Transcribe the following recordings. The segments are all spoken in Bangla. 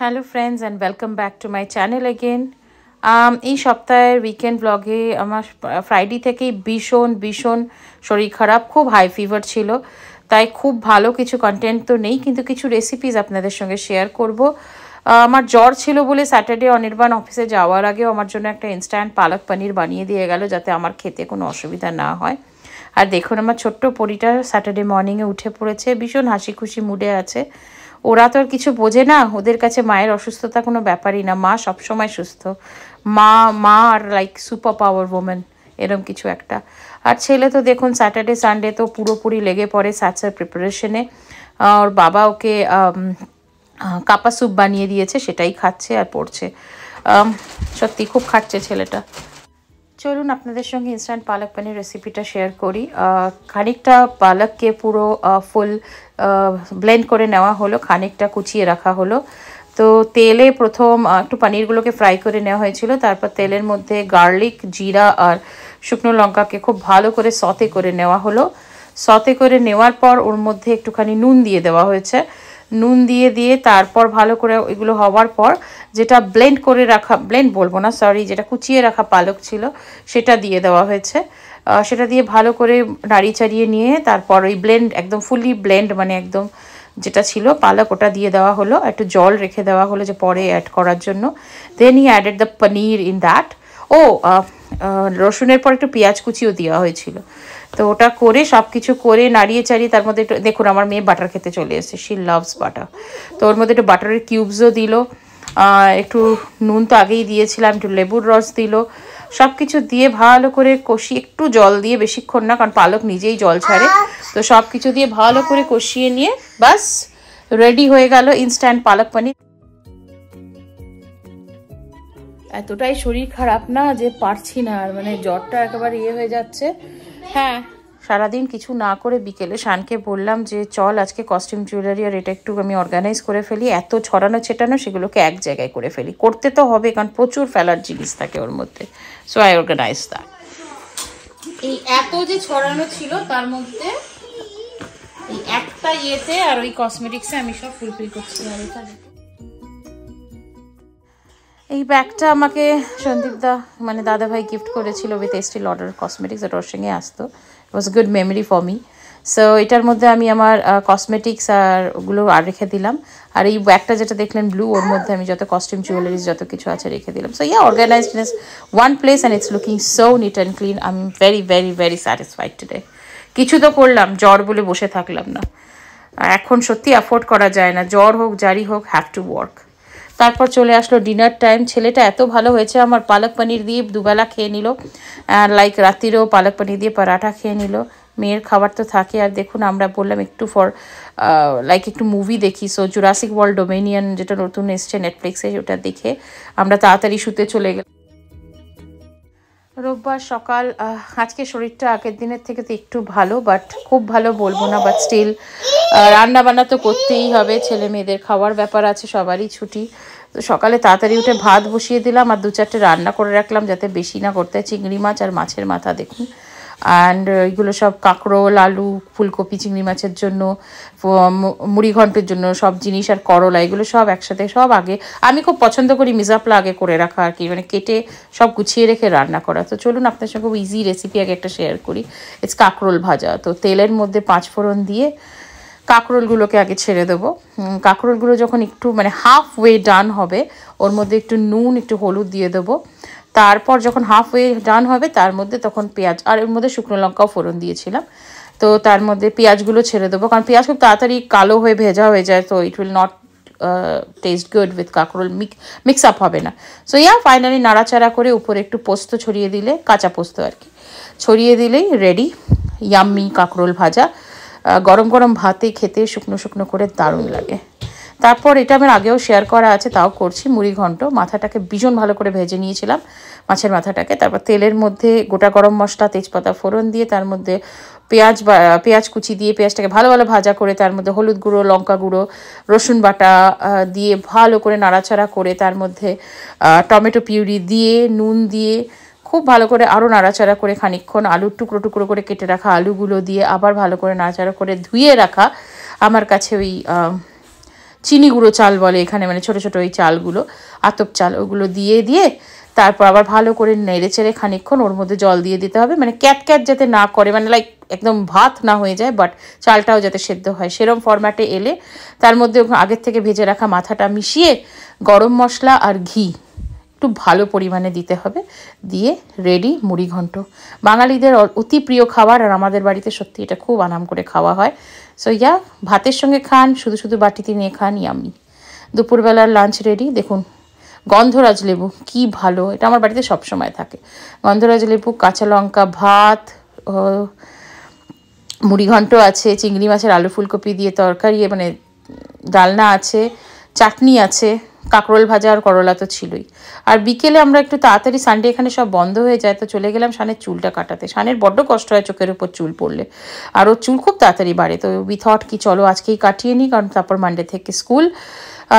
Hello friends and welcome back to my channel again. এই সপ্তাহের উইকেন্ড ব্লগে আমার ফ্রাইডে থেকেই ভীষণ শরীর খারাপ, খুব হাই ফিভার ছিল, তাই খুব ভালো কিছু কন্টেন্ট তো নেই, কিন্তু কিছু রেসিপিস আপনাদের সঙ্গে শেয়ার করব। আমার জ্বর ছিল বলে স্যাটারডে অনির্বাণ অফিসে যাওয়ার আগেও আমার জন্য একটা ইনস্ট্যান্ট পালক পনির বানিয়ে দিয়ে গেল, যাতে আমার খেতে কোনো অসুবিধা না হয়। আর দেখুন আমার ছোট্ট পরিটা স্যাটারডে মর্নিংয়ে উঠে পড়েছে, ভীষণ হাসি খুশি মুডে আছে। ওরা তো আর কিছু বোঝে না, ওদের কাছে মায়ের অসুস্থতা কোনো ব্যাপারই না, মা সবসময় সুস্থ, মা আর লাইক সুপার পাওয়ার ওমেন এরম কিছু একটা। আর ছেলে তো দেখুন স্যাটারডে সানডে তো পুরোপুরি লেগে পড়ে স্যাটসের প্রিপারেশনে। ওর বাবা ওকে কাপা স্যুপ বানিয়ে দিয়েছে, সেটাই খাচ্ছে আর পড়ছে। সত্যি খুব খাচ্ছে ছেলেটা। চলুন আপনাদের সঙ্গে ইনস্ট্যান্ট পালক পনির রেসিপিটা শেয়ার করি। খানিকটা পালককে পুরো ফুল ব্লেন্ড করে নেওয়া হলো, খানিকটা কুচিয়ে রাখা হলো। তো তেলে প্রথম একটু পনিরগুলোকে ফ্রাই করে নেওয়া হয়েছিল, তারপর তেলের মধ্যে গার্লিক, জিরা আর শুকনো লঙ্কাকে খুব ভালো করে সতে করে নেওয়া হলো। সতে করে নেওয়ার পর ওর মধ্যে একটুখানি নুন দিয়ে দেওয়া হয়েছে। নুন দিয়ে তারপর ভালো করে ওইগুলো হওয়ার পর যেটা ব্লেন্ড করে রাখা, ব্লেন্ড বলবো না সরি, যেটা কুচিয়ে রাখা পালক ছিল সেটা দিয়ে দেওয়া হয়েছে। সেটা দিয়ে ভালো করে নাড়িয়ে চাড়িয়ে নিয়ে তারপর ওই ব্লেন্ড একদম ফুলি ব্লেন্ড মানে একদম যেটা ছিল পালক ওটা দিয়ে দেওয়া হলো, একটু জল রেখে দেওয়া হলো যে পরে অ্যাড করার জন্য। Then I added the paneer in that. রসুনের পর একটু পেঁয়াজ কুচিও দেওয়া হয়েছিল। তো ওটা করে সব কিছু করে নাড়িয়ে চাড়িয়ে তার মধ্যে একটু দেখুন আমার মেয়ে বাটার খেতে চলে এসেছে, শি লাভস বাটার। তো ওর মধ্যে একটু বাটারের কিউবসও দিল, একটু নুন তো আগেই দিয়েছিলাম, একটু লেবুর রস দিল, সব কিছু দিয়ে ভালো করে কষিয়ে, একটু জল দিয়ে বেশিক্ষণ না কারণ পালক নিজেই জল ছাড়ে, তো সব কিছু দিয়ে ভালো করে কষিয়ে নিয়ে বাস রেডি হয়ে গেল ইনস্ট্যান্ট পালক পনির। এতটাই শরীর খারাপ না যে পারছি না, আর মানে জ্বরটা একেবারে হয়ে যাচ্ছে। হ্যাঁ, সারাদিন কিছু না করে বিকেলে শানকে বললাম যে চল আজকে কস্টিউম জুয়েলারি আর এটা একটু আমি অর্গানাইজ করে ফেলি, এত ছড়ানো ছেটানো সেগুলোকে এক জায়গায় করে ফেলি, করতে তো হবে কারণ প্রচুর ফেলার জিনিস থাকে ওর মধ্যে। So I organize that. এই এত যে ছড়ানো ছিল তার মধ্যে এই একটা ইয়েতে আর ওই কসমেটিক্সে আমি সব ফুলফিল করছি। আর এটা এই ব্যাগটা আমাকে সন্দীপ দা মানে দাদাভাই গিফট করেছিল উইথ এস্টি লডার কসমেটিক্স, এটা ওর সঙ্গে আসতো। It was good memory for me. So এটার মধ্যে আমি আমার কসমেটিক্স আর ওগুলো আর রেখে দিলাম, আর এই ব্যাগটা যেটা দেখলেন ব্লু, ওর মধ্যে আমি যত কস্টিউম জুয়েলারিজ যত কিছু আছে রেখে দিলাম। So yeah, organized in one place and it's looking so neat and clean. I am very satisfied today. কিছু তো করলাম, জ্বর বলে বসে থাকলাম না। এখন সত্যি অ্যাফোর্ড করা যায় না, জ্বর হোক জারি হোক, হ্যাভ টু ওয়ার্ক। তারপর চলে আসলো ডিনার টাইম। ছেলেটা এত ভালো হয়েছে আমার, পালক পনির দিয়ে দুবেলা খেয়ে নিল, লাইক রাত্রিরেও পালক পনির দিয়ে পরাঠা খেয়ে নিল। মেয়ের খাবার তো থাকে। আর দেখুন আমরা বললাম একটু লাইক একটু মুভি দেখি, সো জুরাসিক ওয়ার্ল্ড ডোমেনিয়ন যেটা নতুন এসছে নেটফ্লিক্সে, ওটা দেখে আমরা তাড়াতাড়ি শুতে চলে গেলাম। রোববার সকাল, আজকে শরীরটা আগের দিনের থেকে তো একটু ভালো, বাট খুব ভালো বলবো না, বাট স্টিল রান্না বান্না তো করতেই হবে, ছেলে মেয়েদের খাওয়ার ব্যাপার আছে, সবারই ছুটি। তো সকালে তাড়াতাড়ি উঠে ভাত বসিয়ে দিলাম আর 2-4টে রান্না করে রাখলাম যাতে বেশি না করতে হয়। চিংড়ি মাছ আর মাছের মাথা দেখুন, অ্যান্ড এইগুলো সব কাঁকরোল, আলু, ফুলকপি চিংড়ি মাছের জন্য, মুড়ি ঘন্টের জন্য সব জিনিস, আর করলা, এগুলো সব একসাথে সব আগে আমি খুব পছন্দ করি মিজাপলা আগে করে রাখা আর কি, মানে কেটে সব গুছিয়ে রেখে রান্না করা। তো চলুন আপনার সঙ্গে খুব ইজি রেসিপি আগে একটা শেয়ার করি। ইটস কাঁকরোল ভাজা। তো তেলের মধ্যে 5 ফোড়ন দিয়ে কাঁকরোলগুলোকে আগে ছেড়ে দেবো। কাঁকরোলগুলো যখন একটু মানে হাফ ওয়ে ডান হবে, ওর মধ্যে একটু নুন একটু হলুদ দিয়ে দেবো। তারপর যখন হাফ ওয়ে ডান হবে তার মধ্যে তখন পেঁয়াজ, আর এর মধ্যে শুকনো লঙ্কাও ফোড়ন দিয়েছিলাম। তো তার মধ্যে পেঁয়াজগুলো ছেড়ে দেবো, কারণ পেঁয়াজ খুব তাড়াতাড়ি কালো হয়ে ভেজা হয়ে যায়, তো it will not taste good with কাঁকরোল, মিক্স আপ হবে না। সো ইয়া, ফাইনালি নাড়াচাড়া করে উপরে একটু পোস্ত ছড়িয়ে দিলে, কাঁচা পোস্ত আর কি, ছড়িয়ে দিলেই রেডি ইয়াম্মি কাঁকরোল ভাজা। গরম গরম ভাতে খেতে শুকনো শুকনো করে দারুণ লাগে। তারপর এটা আমার আগেও শেয়ার করা আছে, তাও করছি, মুড়ি ঘন্ট। মাথাটাকে ভীষণ ভালো করে ভেজে নিয়েছিলাম, মাছের মাথাটাকে। তারপর তেলের মধ্যে গোটা গরম মশলা, তেজপাতা ফোড়ন দিয়ে তার মধ্যে পেঁয়াজ কুচি দিয়ে পেঁয়াজটাকে ভালো ভাজা করে তার মধ্যে হলুদ গুঁড়ো, লঙ্কা গুঁড়ো, রসুন বাটা দিয়ে ভালো করে নাড়াচাড়া করে তার মধ্যে টমেটো পিউরি দিয়ে নুন দিয়ে খুব ভালো করে আরও নাড়াচাড়া করে খানিকক্ষণ আলুর টুকরো করে কেটে রাখা আলুগুলো দিয়ে আবার ভালো করে নাড়াচাড়া করে ধুয়ে রাখা আমার কাছে ওই চিনি গুঁড়ো চাল বলে এখানে, মানে ছোটো ছোটো ওই চালগুলো, আতপ চাল, ওগুলো দিয়ে তারপর আবার ভালো করে নেড়ে চেড়ে খানিকক্ষণ ওর মধ্যে জল দিয়ে দিতে হবে, মানে ক্যাট যাতে না করে, মানে লাইক একদম ভাত না হয়ে যায়, বাট চালটাও যাতে সেদ্ধ হয় সেরম ফরম্যাটে এলে তার মধ্যে আগের থেকে ভেজে রাখা মাথাটা মিশিয়ে গরম মশলা আর ঘি একটু ভালো পরিমাণে দিতে হবে, দিয়ে রেডি মুড়ি ঘন্ট। বাঙালিদের অতি প্রিয় খাবার, আর আমাদের বাড়িতে সত্যি এটা খুব আরাম করে খাওয়া হয়। সো ভাতের সঙ্গে খান, শুধু বাটিতে নিয়ে খান, ইয়ামি। দুপুরবেলার লাঞ্চ রেডি। দেখুন গন্ধরাজ লেবু কি ভালো, এটা আমার বাড়িতে সবসময় থাকে। গন্ধরাজ লেবু, কাঁচা লঙ্কা, ভাত, মুড়িঘণ্ট আছে, চিংড়ি মাছের আলু ফুলকপি দিয়ে তরকারি, মানে ডালনা আছে, চাটনি আছে, কাঁকরোল ভাজা আর করলা তো ছিলই। আর বিকেলে আমরা একটু তাড়াতাড়ি, সানডে এখানে সব বন্ধ হয়ে যায়, তো চলে গেলাম শানের চুলটা কাটাতে। শানের বড্ড কষ্ট হয় চোখের উপর চুল পড়লে, আর ওর চুল খুব তাড়াতাড়ি বাড়ে, তো উই থট কি চলো আজকেই কাটিয়ে নিই, কারণ তারপর মানডে থেকে স্কুল।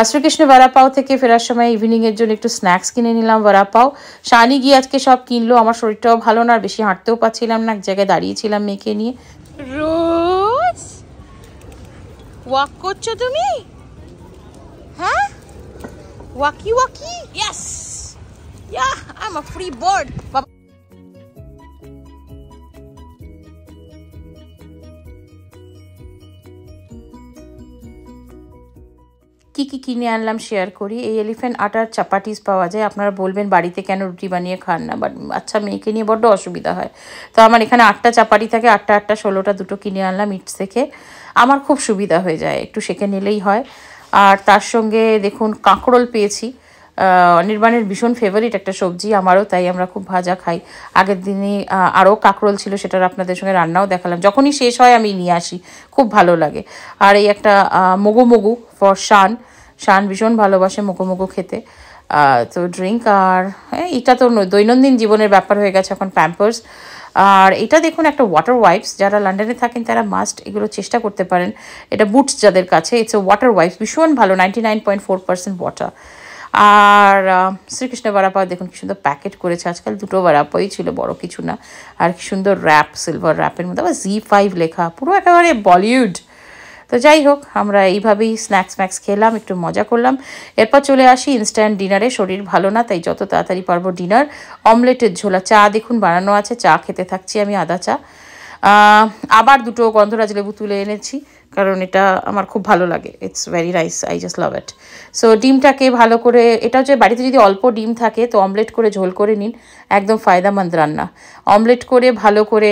শ্রীকৃষ্ণ বড়াপাও থেকে ফেরার সময় ইভিনিংয়ের জন্য একটু স্ন্যাক্স কিনে নিলাম, বড়াপাও। শানি গিয়ে আজকে সব কিনলো, আমার শরীরটাও ভালো না, আর বেশি হাঁটতেও পারছিলাম না, এক জায়গায় দাঁড়িয়েছিলাম মেয়েকে নিয়ে। রোজ ওয়াক করছো তুমি? হ্যাঁ, walkie walkie, yes, yeah, I am a free bird. কি কিনে আনলাম শেয়ার করি। এই এলিফ্যান্ট আটার চাপাটিস পাওয়া যায়। আপনারা বলবেন বাড়িতে কেন রুটি বানিয়ে খান না, বাট আচ্ছা মেয়েকে নিয়ে বড্ড অসুবিধা হয়, তো আমার এখানে 8টা চাপাটি থাকে, 8টা 16টা, দুটো কিনে আনলাম ইটস থেকে। আমার খুব সুবিধা হয়ে যায়, একটু সেঁকে নিলেই হয়। আর তার সঙ্গে দেখুন কাঁকরোল পেয়েছি। নির্বাণের ভীষণ ফেভারিট একটা সবজি, আমারও, তাই আমরা খুব ভাজা খাই। আগের দিনে আরও কাঁকরোল ছিল, সেটার আপনাদের সঙ্গে রান্নাও দেখালাম। যখনই শেষ হয় আমি নিয়ে আসি, খুব ভালো লাগে। আর এই একটা মগু ফর শান ভীষণ ভালোবাসে মগু খেতে। তো ড্রিঙ্ক, আর এটা তো দৈনন্দিন জীবনের ব্যাপার হয়ে গেছে এখন, প্যাম্পার্স। আর এটা দেখুন একটা ওয়াটার ওয়াইপস, যারা লন্ডনে থাকেন তারা মাস্ট এগুলো চেষ্টা করতে পারেন। এটা বুটস যাদের কাছে, ইটস এ ওয়াটার ওয়াইপস, ভীষণ ভালো, 99.4% ওয়াটার। আর শ্রীকৃষ্ণ বড়াপাও দেখুন কি সুন্দর প্যাকেট করেছে, আজকাল 2টো বড়াপাওই ছিল, বড় কিছু না। আর কি সুন্দর র্যাপ, সিলভার র্যাপের মধ্যে আবার Z5 লেখা, পুরো একেবারে বলিউড। তো যাই হোক, আমরা এইভাবেই স্ন্যাক্স খেলাম, একটু মজা করলাম। এরপর চলে আসি ইনস্ট্যান্ট ডিনারে। শরীর ভালো না, তাই যত তাড়াতাড়ি পারবো ডিনার। অমলেটের ঝোলা, চা দেখুন বানানো আছে, চা খেতে থাকছি আমি, আদা চা। আবার 2টো গন্ধরাজ লেবু তুলে এনেছি, কারণ এটা আমার খুব ভালো লাগে, it's very nice, I just love it. So ডিমটাকে ভালো করে, এটা হচ্ছে বাড়িতে যদি অল্প ডিম থাকে তো অমলেট করে ঝোল করে নিন, একদম ফায়দামন্দ রান্না। অমলেট করে ভালো করে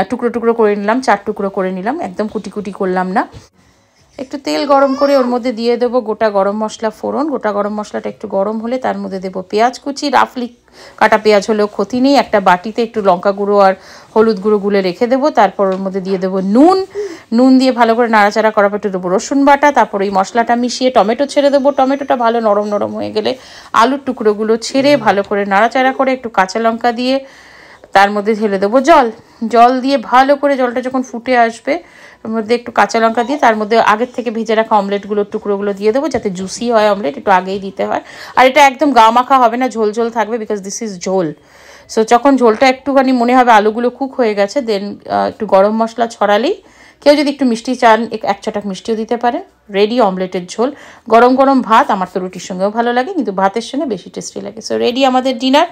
টুকরো করে নিলাম, 4 টুকরো করে নিলাম, একদম কুটি করলাম না। একটু তেল গরম করে ওর মধ্যে দিয়ে দেবো গোটা গরম মশলা ফোড়ন। গোটা গরম মশলাটা একটু গরম হলে তার মধ্যে দেবো পেঁয়াজ কুচি, রাফলি কাটা পেঁয়াজ হলেও ক্ষতি নেই। একটা বাটিতে একটু লঙ্কা গুঁড়ো আর হলুদ গুঁড়ো গুলে রেখে দেবো। তারপর ওর মধ্যে দিয়ে দেবো নুন দিয়ে ভালো করে নাড়াচাড়া করার পর একটু দেবো রসুন বাটা। তারপর ওই মশলাটা মিশিয়ে টমেটো ছেড়ে দেবো। টমেটোটা ভালো নরম হয়ে গেলে আলুর টুকরোগুলো ছেড়ে ভালো করে নাড়াচাড়া করে একটু কাঁচা লঙ্কা দিয়ে তার মধ্যে ঢেলে দেবো জল দিয়ে ভালো করে, জলটা যখন ফুটে আসবে ওর মধ্যে একটু কাঁচা লঙ্কা দিয়ে তার মধ্যে আগের থেকে ভেজে রাখা অমলেটগুলোর টুকরোগুলো দিয়ে দেবো, যাতে জুসি হয় অমলেট, একটু আগেই দিতে হয়। আর এটা একদম গা মাখা হবে না, ঝোল থাকবে, বিকজ দিস ইজ ঝোল। সো যখন ঝোলটা একটুখানি মনে হবে আলুগুলো কুক হয়ে গেছে, দেন একটু গরম মশলা ছড়ালেই, কেউ যদি একটু মিষ্টি চান 1 চটাক মিষ্টিও দিতে পারেন। রেডি অমলেটের ঝোল। গরম ভাত, আমার তো রুটির সঙ্গেও ভালো লাগে, কিন্তু ভাতের সঙ্গে বেশি টেস্টি লাগে। সো রেডি আমাদের ডিনার।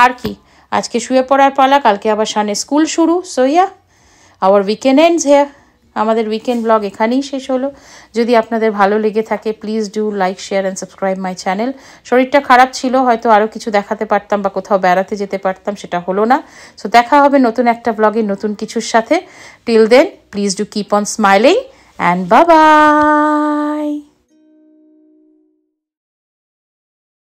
আর কি, আজকে শুয়ে পড়ার পালা, কালকে আবার শানের স্কুল শুরু। So our weekend ends here. আমাদের উইকেন্ড ব্লগ এখানেই শেষ হলো। যদি আপনাদের ভালো লেগে থাকে please do like, share and subscribe my channel. শরীরটা খারাপ ছিল, হয়তো আরও কিছু দেখাতে পারতাম বা কোথাও বেড়াতে যেতে পারতাম, সেটা হলো না। সো দেখা হবে নতুন একটা ব্লগে নতুন কিছুর সাথে। Till then please do keep on smiling and bye by.